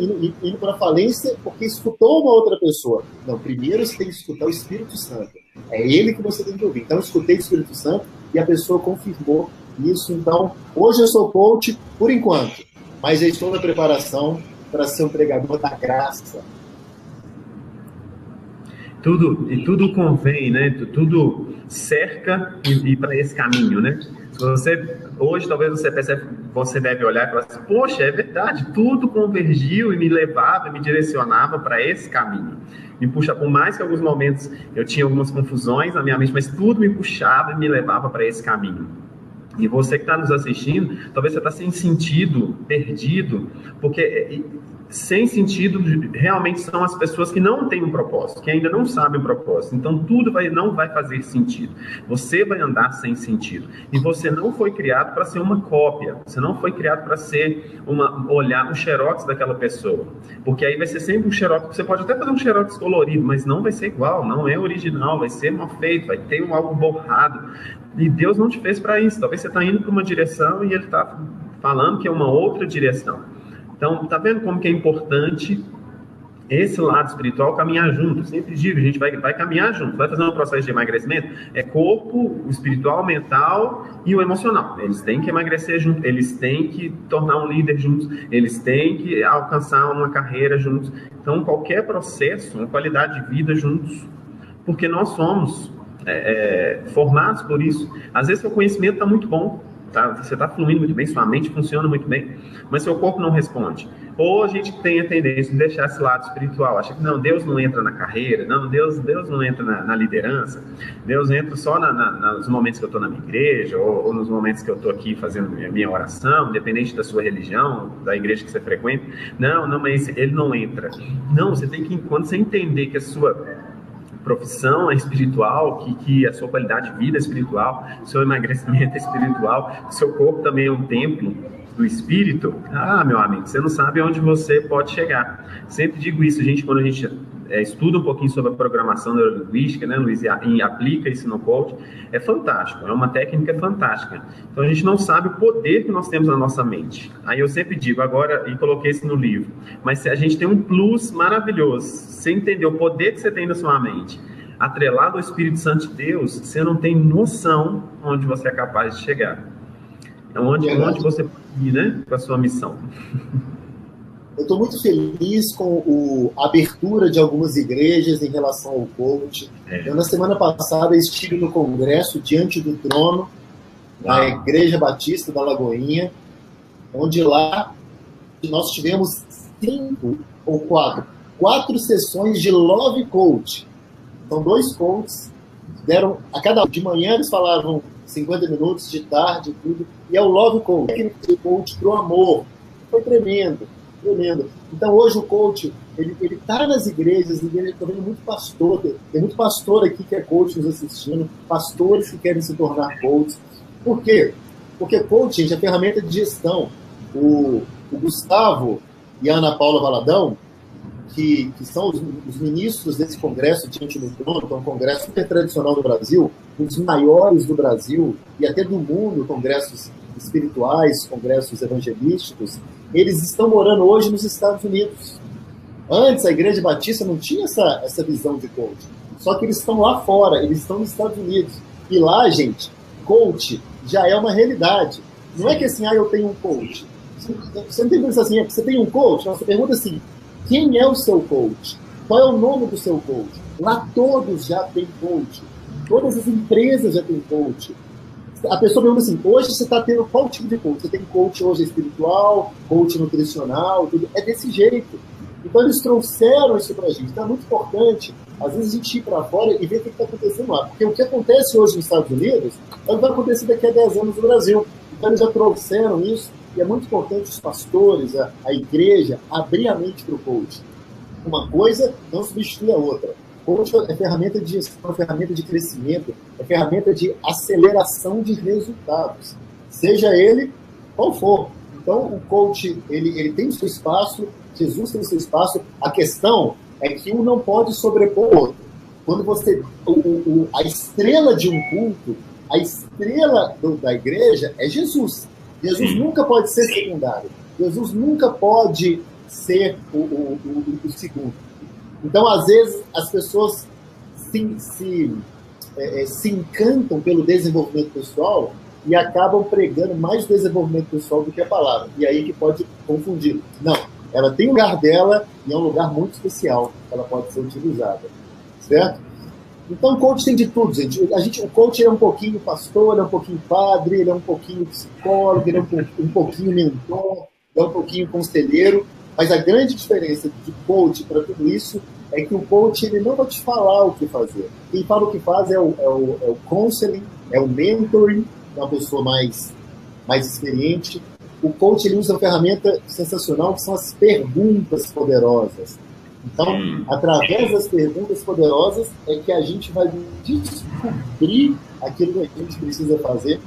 indo para a falência porque escutou uma outra pessoa. Não, primeiro você tem que escutar o Espírito Santo. É ele que você tem que ouvir. Então eu escutei o Espírito Santo e a pessoa confirmou isso. Então, hoje eu sou coach por enquanto, mas eu estou na preparação para ser um pregador da graça. Tudo convém, né? Tudo cerca e para esse caminho, né? Se você, hoje, talvez você percebe, você deve olhar e falar assim, poxa, é verdade, tudo convergiu e me levava, me direcionava para esse caminho. Me puxa, por mais que em alguns momentos eu tinha algumas confusões na minha mente, mas tudo me puxava e me levava para esse caminho. E você que está nos assistindo, talvez você está sem sentido, perdido, porque sem sentido realmente são as pessoas que não têm um propósito, que ainda não sabem o propósito. Então tudo não vai fazer sentido. Você vai andar sem sentido. E você não foi criado para ser uma cópia. Você não foi criado para ser um xerox daquela pessoa. Porque aí vai ser sempre um xerox. Você pode até fazer um xerox colorido, mas não vai ser igual, não é original, vai ser mal feito, vai ter algo borrado. E Deus não te fez para isso. Talvez você está indo para uma direção e Ele está falando que é uma outra direção. Então, tá vendo como que é importante esse lado espiritual caminhar junto? Eu sempre digo, a gente vai caminhar junto, vai fazer um processo de emagrecimento, é corpo, o espiritual, o mental e o emocional. Eles têm que emagrecer juntos, eles têm que tornar um líder juntos, eles têm que alcançar uma carreira juntos. Então, qualquer processo, uma qualidade de vida juntos, porque nós somos formados por isso. Às vezes, seu conhecimento está muito bom, você está fluindo muito bem, sua mente funciona muito bem, mas seu corpo não responde. Ou a gente tem a tendência de deixar esse lado espiritual, acha que não, Deus não entra na carreira, não, Deus não entra na liderança, Deus entra só nos momentos que eu estou na minha igreja, ou nos momentos que eu estou aqui fazendo minha oração, independente da sua religião, da igreja que você frequenta. Não, mas Ele não entra. Não, você tem que, quando você entender que a sua profissão é espiritual, que a sua qualidade de vida é espiritual, o seu emagrecimento é espiritual, o seu corpo também é um templo do Espírito, meu amigo, você não sabe onde você pode chegar. Sempre digo isso, quando a gente estuda um pouquinho sobre a programação neurolinguística, né, Luiz, e aplica isso no coach, é fantástico, é uma técnica fantástica. Então a gente não sabe o poder que nós temos na nossa mente. Aí eu sempre digo, agora, e coloquei isso no livro, mas a gente tem um plus maravilhoso. Você entender o poder que você tem na sua mente, atrelado ao Espírito Santo de Deus, você não tem noção onde você é capaz de chegar. É onde você pode ir, né, para a sua missão. Eu estou muito feliz com a abertura de algumas igrejas em relação ao coach. Eu, na semana passada, estive no congresso Diante do Trono, na Igreja Batista da Lagoinha, onde lá nós tivemos 5 ou 4 sessões de Love Coach. Então, 2 coaches deram, a cada de manhã eles falavam 50 minutos, de tarde, tudo, e é o Love Coach, técnico coach pro amor. Foi tremendo. Então, hoje o coach, ele está nas igrejas, estou vendo muito pastor, tem muito pastor aqui que é coach nos assistindo, pastores que querem se tornar coaches. Por quê? Porque coach, gente, é ferramenta de gestão. O Gustavo e a Ana Paula Valadão, que são os ministros desse congresso Diante do Trono, que é um congresso super tradicional do Brasil, um dos maiores do Brasil e até do mundo, congressos espirituais, congressos evangelísticos, eles estão morando hoje nos Estados Unidos. Antes, a Igreja Batista não tinha essa visão de coach. Só que eles estão lá fora, eles estão nos Estados Unidos. E lá, gente, coach já é uma realidade. Não é que assim, eu tenho um coach. Você não tem que pensar assim, você tem um coach? Você pergunta assim, quem é o seu coach? Qual é o nome do seu coach? Lá todos já têm coach. Todas as empresas já têm coach. A pessoa pergunta assim, hoje você está tendo qual tipo de coach? Você tem coach hoje espiritual, coach nutricional, tudo. É desse jeito. Então eles trouxeram isso para a gente. Então é muito importante às vezes a gente ir para fora e ver o que está acontecendo lá. Porque o que acontece hoje nos Estados Unidos é o que vai acontecer daqui a 10 anos no Brasil. Então eles já trouxeram isso, e é muito importante os pastores, a igreja, abrir a mente para o coach. Uma coisa não substitui a outra. Coach é ferramenta de gestão, é ferramenta de crescimento, é ferramenta de aceleração de resultados, seja ele qual for. Então, o coach, ele tem o seu espaço, Jesus tem o seu espaço. A questão é que um não pode sobrepor o outro. Quando você... a estrela de um culto, a estrela da igreja é Jesus. Jesus nunca pode ser secundário. Jesus nunca pode ser o segundo. Então, às vezes, as pessoas se encantam pelo desenvolvimento pessoal e acabam pregando mais desenvolvimento pessoal do que a palavra. E aí que pode confundir. Não, ela tem o lugar dela e é um lugar muito especial. Ela pode ser utilizada. Certo? Então, o coach tem de tudo, gente. O coach é um pouquinho pastor, é um pouquinho padre, ele é um pouquinho psicólogo, ele é um pouquinho mentor, é um pouquinho conselheiro. Mas a grande diferença de coach para tudo isso é que o coach ele não vai te falar o que fazer. Quem fala o que faz é o counseling, é o mentoring, é uma pessoa mais experiente. O coach ele usa uma ferramenta sensacional que são as perguntas poderosas. Então, através das perguntas poderosas é que a gente vai descobrir aquilo que a gente precisa fazer,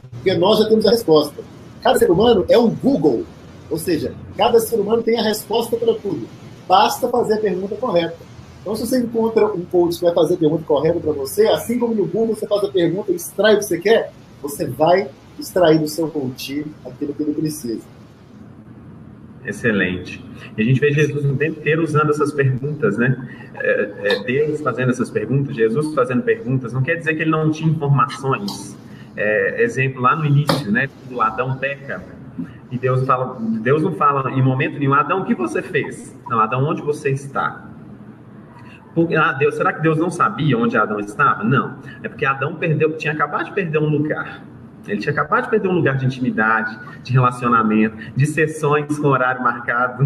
porque nós já temos a resposta. Cada ser humano é um Google, ou seja, cada ser humano tem a resposta para tudo. Basta fazer a pergunta correta. Então, se você encontra um coach que vai fazer a pergunta correta para você, assim como no Google você faz a pergunta e extrai o que você quer, você vai extrair do seu coach aquilo que ele precisa. Excelente. E a gente vê Jesus o tempo inteiro usando essas perguntas, né? Deus fazendo essas perguntas, Jesus fazendo perguntas, não quer dizer que ele não tinha informações. Exemplo, lá no início, né? Quando Adão peca, e Deus não fala em momento nenhum, Adão, o que você fez? Não, Adão, onde você está? Será que Deus não sabia onde Adão estava? Não. É porque Adão tinha acabado de perder um lugar. Ele tinha acabado de perder um lugar de intimidade, de relacionamento, de sessões com horário marcado,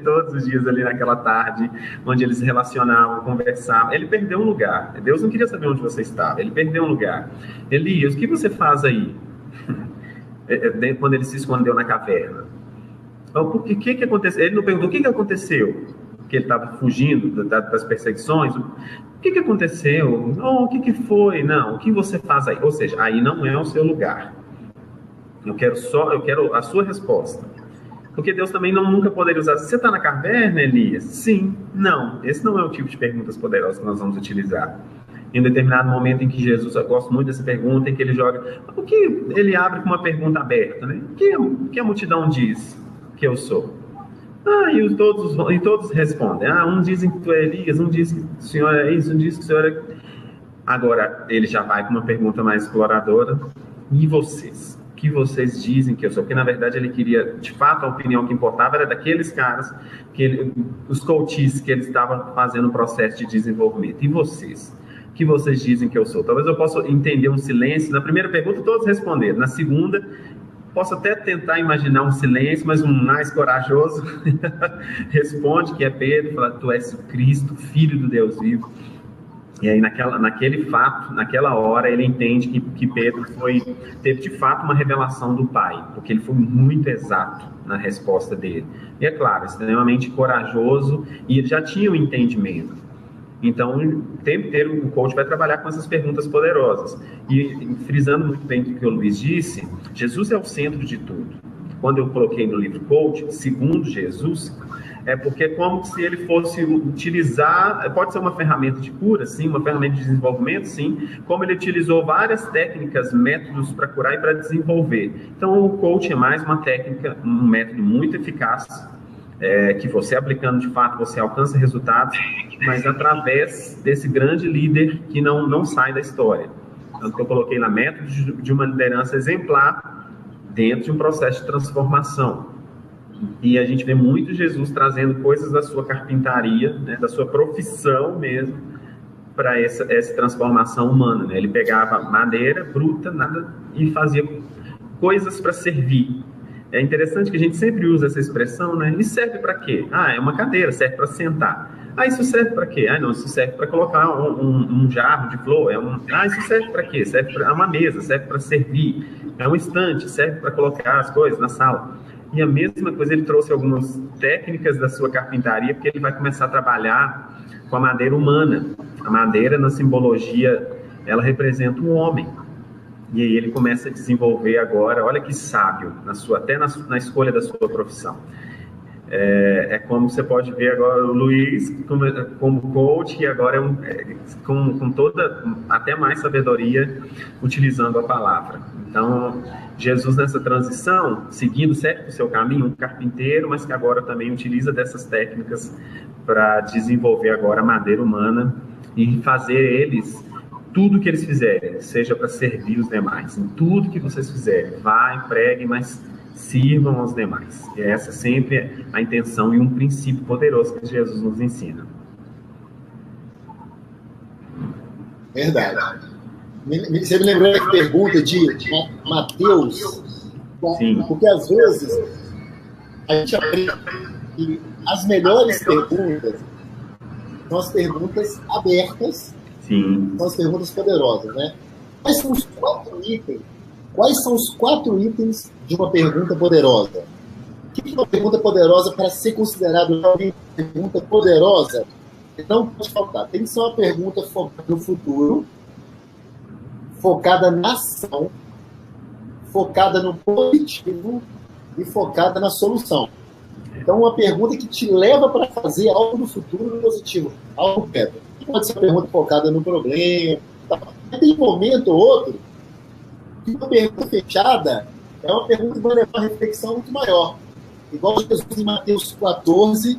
todos os dias ali naquela tarde, onde eles se relacionavam, conversavam. Ele perdeu um lugar. Deus não queria saber onde você estava. Ele perdeu um lugar. Elias, o que você faz aí? Quando ele se escondeu na caverna. O que aconteceu? Ele não perguntou o que aconteceu, que ele estava fugindo das perseguições. O que aconteceu? O que foi? Não, o que você faz aí? Ou seja, aí não é o seu lugar. Eu quero a sua resposta. Porque Deus também nunca poderia usar. Você está na caverna, Elias? Sim. Não. Esse não é o tipo de perguntas poderosas que nós vamos utilizar. Em determinado momento em que Jesus, eu gosto muito dessa pergunta, em que ele joga... O que ele abre com uma pergunta aberta, né? O que a multidão diz que eu sou? E todos respondem. Um dizem que tu é Elias, um diz que o senhor é isso, um diz que o senhor é... Agora, ele já vai com uma pergunta mais exploradora. E vocês? O que vocês dizem que eu sou? Porque, na verdade, ele queria... De fato, a opinião que importava era daqueles caras, os coaches que ele estava fazendo o processo de desenvolvimento. E vocês? O que vocês dizem que eu sou? Talvez eu possa entender um silêncio. Na primeira pergunta, todos responderam. Na segunda... Posso até tentar imaginar um silêncio, mas um mais corajoso responde que é Pedro, fala, tu és o Cristo, Filho do Deus vivo. E aí naquele fato, naquela hora, ele entende que Pedro teve de fato uma revelação do Pai, porque ele foi muito exato na resposta dele. E é claro, extremamente corajoso, e ele já tinha o entendimento. Então, o tempo inteiro o coach vai trabalhar com essas perguntas poderosas. E frisando muito bem o que o Luiz disse, Jesus é o centro de tudo. Quando eu coloquei no livro Coach, segundo Jesus, é porque é como se ele fosse utilizar, pode ser uma ferramenta de cura, sim, uma ferramenta de desenvolvimento, sim, como ele utilizou várias técnicas, métodos para curar e para desenvolver. Então, o coach é mais uma técnica, um método muito eficaz, que você aplicando de fato, você alcança resultados, mas através desse grande líder que não sai da história. Tanto que eu coloquei lá método de uma liderança exemplar dentro de um processo de transformação. E a gente vê muito Jesus trazendo coisas da sua carpintaria, né, da sua profissão mesmo, para essa transformação humana. Né? Ele pegava madeira bruta e fazia coisas para servir. É interessante que a gente sempre usa essa expressão, né? E serve para quê? É uma cadeira, serve para sentar. Ah, isso serve para quê? Ah, não, isso serve para colocar um jarro de flor. Ah, isso serve para quê? Serve para uma mesa, serve para servir. É um estante, serve para colocar as coisas na sala. E a mesma coisa, ele trouxe algumas técnicas da sua carpintaria, porque ele vai começar a trabalhar com a madeira humana. A madeira, na simbologia, ela representa um homem. E aí ele começa a desenvolver agora, olha que sábio, até na escolha da sua profissão. Como você pode ver agora o Luiz como coach, e agora com toda, até mais sabedoria, utilizando a palavra. Então, Jesus nessa transição, seguindo certo o seu caminho, um carpinteiro, mas que agora também utiliza dessas técnicas para desenvolver agora a madeira humana e fazer eles, tudo que eles fizerem, seja para servir os demais. Em tudo que vocês fizerem, vá, pregue, mas sirvam aos demais. E essa sempre é a intenção e um princípio poderoso que Jesus nos ensina. Verdade. Você me lembrou da pergunta de Mateus? Sim. Porque às vezes a gente aprende que as melhores perguntas são as perguntas abertas. Sim. São as perguntas poderosas, né? Quais são os 4 itens? Quais são os 4 itens de uma pergunta poderosa? O que é uma pergunta poderosa para ser considerada uma pergunta poderosa? Não pode faltar. Tem que ser uma pergunta focada no futuro, focada na ação, focada no positivo e focada na solução. Então, uma pergunta que te leva para fazer algo no futuro positivo, algo perto. Pode ser uma pergunta focada no problema. Tá? Tem um momento ou outro que uma pergunta fechada é uma pergunta que vai levar a uma reflexão muito maior. Igual Jesus em Mateus 14,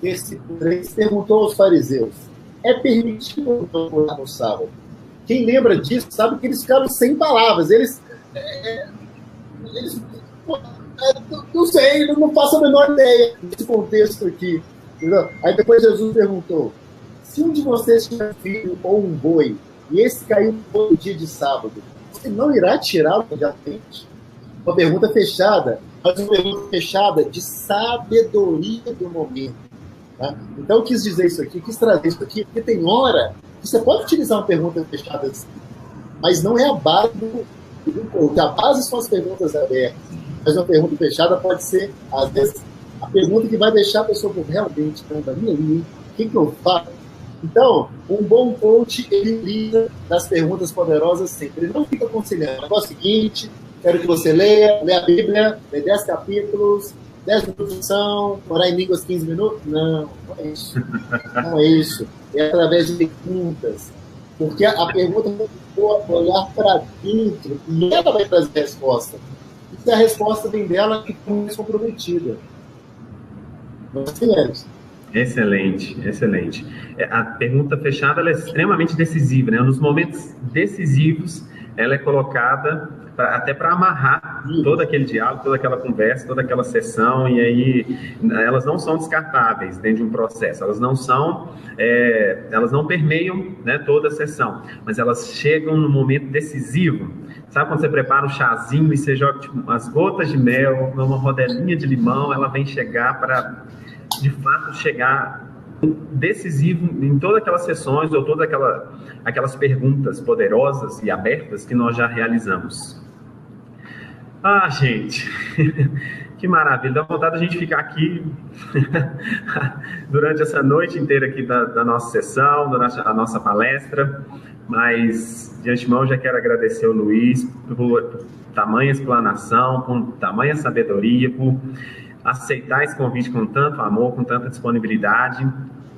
versículo 3, perguntou aos fariseus: é permitido orar no sábado? Quem lembra disso sabe que eles ficaram sem palavras. Eles não sei, não faço a menor ideia desse contexto aqui. Entendeu? Aí depois Jesus perguntou: se um de vocês tiver filho ou um boi, e esse caiu no dia de sábado, você não irá tirá-lo de frente? Uma pergunta fechada, mas uma pergunta fechada de sabedoria do momento. Tá? Então eu quis dizer isso aqui, quis trazer isso aqui, porque tem hora que você pode utilizar uma pergunta fechada assim, mas não é a base do coach. A base são as perguntas abertas. Mas uma pergunta fechada pode ser, às vezes, a pergunta que vai deixar a pessoa realmente, da minha linha, o que eu faço? Então, um bom coach, ele lida das perguntas poderosas sempre. Ele não fica aconselhando. O negócio é o seguinte: quero que você leia a Bíblia, lê 10 capítulos, 10 minutos são, orar em línguas 15 minutos. Não é isso. Não é isso. É através de perguntas. Porque a pergunta é olhar para dentro e ela vai trazer a resposta. E se a resposta vem dela, que é mais comprometida. Excelente, excelente. A pergunta fechada ela é extremamente decisiva, né? Nos momentos decisivos, ela é colocada até para amarrar todo aquele diálogo, toda aquela conversa, toda aquela sessão, e aí elas não são descartáveis dentro de um processo, elas não permeiam, né, toda a sessão, mas elas chegam no momento decisivo. Sabe quando você prepara um chazinho e você joga tipo, umas gotas de mel, uma rodelinha de limão, ela vem chegar para, de fato, chegar decisivo em todas aquelas sessões ou todas aquelas perguntas poderosas e abertas que nós já realizamos. Ah, gente, que maravilha, dá vontade da gente ficar aqui durante essa noite inteira aqui da nossa sessão, da nossa palestra, mas de antemão já quero agradecer ao Luiz por tamanha explanação, por tamanha sabedoria, por aceitar esse convite com tanto amor, com tanta disponibilidade.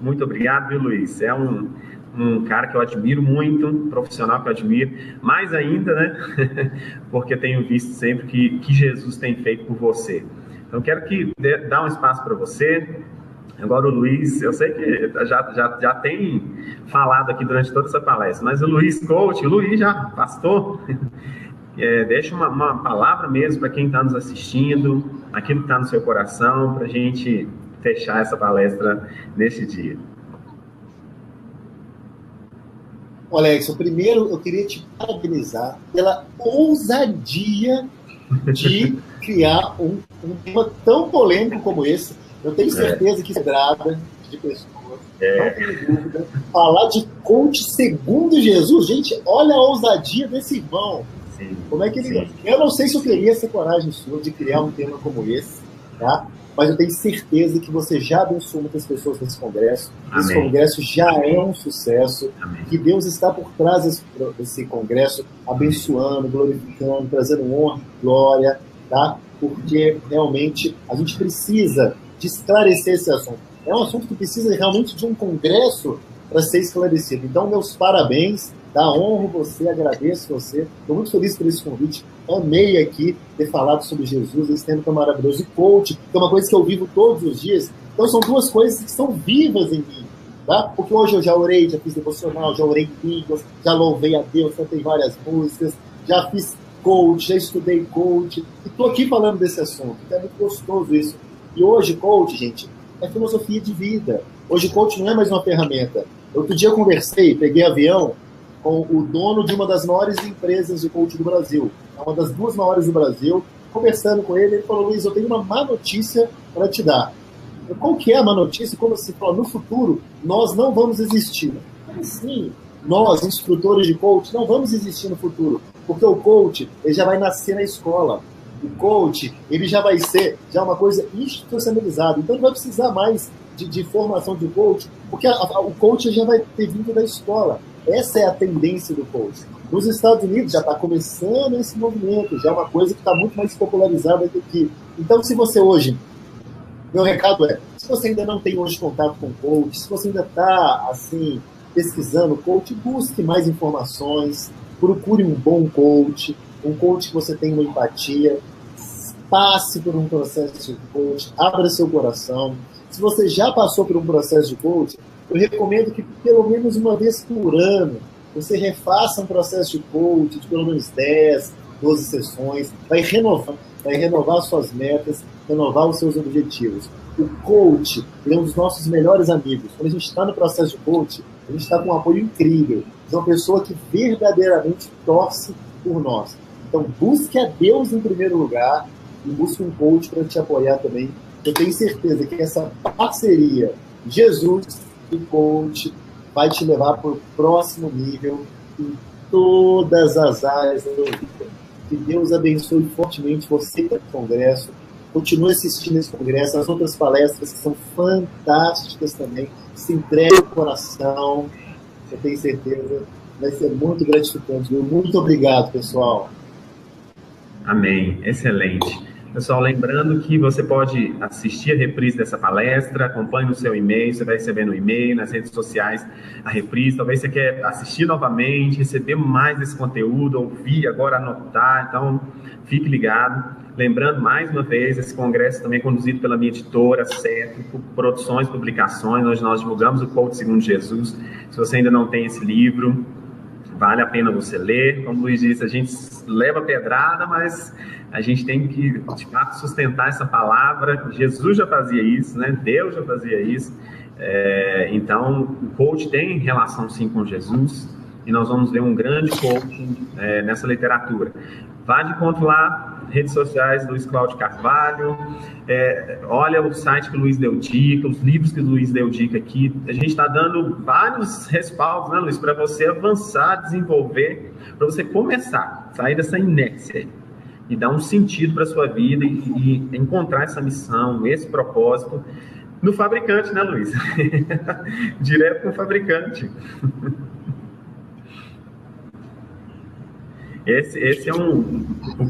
Muito obrigado, viu, Luiz? É um cara que eu admiro muito, um profissional que eu admiro, mais ainda, né? Porque tenho visto sempre que Jesus tem feito por você. Então, quero dar um espaço para você. Agora, o Luiz, eu sei que já tem falado aqui durante toda essa palestra, mas o Luiz Coach, o Luiz já pastor, deixa uma palavra mesmo para quem está nos assistindo, aquilo que está no seu coração, para a gente fechar essa palestra neste dia. Alex, primeiro eu queria te parabenizar pela ousadia de criar um tema tão polêmico como esse. Eu tenho certeza que se trata de pessoas Não tenho dúvida. Falar de coach segundo Jesus, gente, olha a ousadia desse irmão. Sim, como é que ele... sim. Eu não sei se eu teria essa coragem sua de criar um tema como esse, tá? Mas eu tenho certeza que você já abençoou muitas pessoas nesse congresso. Amém. Esse congresso já é um sucesso. Amém. Que Deus está por trás desse congresso, abençoando, glorificando, trazendo honra e glória, tá? Porque realmente a gente precisa de esclarecer esse assunto. É um assunto que precisa realmente de um congresso para ser esclarecido. Então, meus parabéns, tá? Honro você, agradeço você. Estou muito feliz por esse convite. Amei aqui ter falado sobre Jesus, esse tema tão maravilhoso. E coach, que é uma coisa que eu vivo todos os dias. Então, são duas coisas que são vivas em mim, tá? Porque hoje eu já orei, já fiz devocional, já orei em línguas, já louvei a Deus, cantei várias músicas, já fiz coach, já estudei coach. E estou aqui falando desse assunto. Então, é muito gostoso isso. E hoje, coach, gente, é filosofia de vida. Hoje, coach não é mais uma ferramenta. Outro dia eu conversei, peguei avião com o dono de uma das maiores empresas de coach do Brasil, uma das duas maiores do Brasil, conversando com ele, ele falou: Luiz, eu tenho uma má notícia para te dar. Qual que é a má notícia? Como você falou, no futuro, nós não vamos existir. Sim, nós, instrutores de coach, não vamos existir no futuro, porque o coach ele já vai nascer na escola. O coach ele já vai ser uma coisa institucionalizada, então não vai precisar mais de formação de coach, porque o coach já vai ter vindo da escola. Essa é a tendência do coach. Nos Estados Unidos já está começando esse movimento, já é uma coisa que está muito mais popularizada que aqui. Então, se você hoje, meu recado é, se você ainda não tem hoje contato com coach, se você ainda está assim, pesquisando coach, busque mais informações, procure um bom coach, um coach que você tenha uma empatia, passe por um processo de coach, abra seu coração. Se você já passou por um processo de coach, eu recomendo que pelo menos uma vez por ano você refaça um processo de coach de pelo menos 10, 12 sessões, vai renovar suas metas, renovar os seus objetivos. O coach é um dos nossos melhores amigos. Quando a gente está no processo de coach, a gente está com um apoio incrível, de uma pessoa que verdadeiramente torce por nós. Então, busque a Deus em primeiro lugar e busque um coach para te apoiar também. Eu tenho certeza que essa parceria Jesus e coach vai te levar para o próximo nível em todas as áreas da sua vida. Que Deus abençoe fortemente você no congresso. Continue assistindo esse congresso, as outras palestras que são fantásticas também. Se entregue o coração. Eu tenho certeza vai ser muito gratificante. Muito obrigado, pessoal. Amém. Excelente. Pessoal, lembrando que você pode assistir a reprise dessa palestra, acompanhe no seu e-mail, você vai receber no e-mail, nas redes sociais a reprise. Talvez você quer assistir novamente, receber mais desse conteúdo, ouvir, agora anotar. Então, fique ligado. Lembrando, mais uma vez, esse congresso também é conduzido pela minha editora, Cétrico, Produções, Publicações, onde nós divulgamos o Coach Segundo Jesus. Se você ainda não tem esse livro, vale a pena você ler. Como o Luiz disse, a gente leva pedrada, mas a gente tem que, de fato, sustentar essa palavra. Jesus já fazia isso, né? Deus já fazia isso. Então, o coach tem relação, sim, com Jesus, e nós vamos ver um grande coach nessa literatura. Vá de encontro lá, redes sociais, Luiz Cláudio Carvalho, olha o site que o Luiz deu dica, os livros que o Luiz deu dica aqui. A gente está dando vários respaldos, né, Luiz, para você avançar, desenvolver, para você começar, sair dessa inércia e dar um sentido para a sua vida e encontrar essa missão, esse propósito no fabricante, né, Luiz? Direto com o fabricante. Esse é o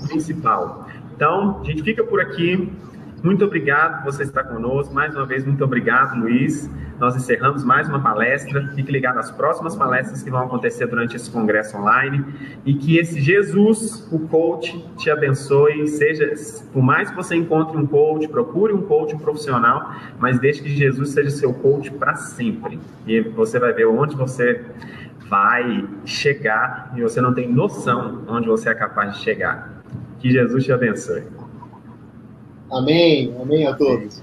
principal. Então, a gente fica por aqui. Muito obrigado por você estar conosco. Mais uma vez, muito obrigado, Luiz. Nós encerramos mais uma palestra. Fique ligado às próximas palestras que vão acontecer durante esse congresso online. E que esse Jesus, o coach, te abençoe. Por mais que você encontre um coach, procure um coach profissional, mas deixe que Jesus seja seu coach para sempre. E você vai ver onde você vai chegar e você não tem noção onde você é capaz de chegar. Que Jesus te abençoe. Amém. Amém a todos.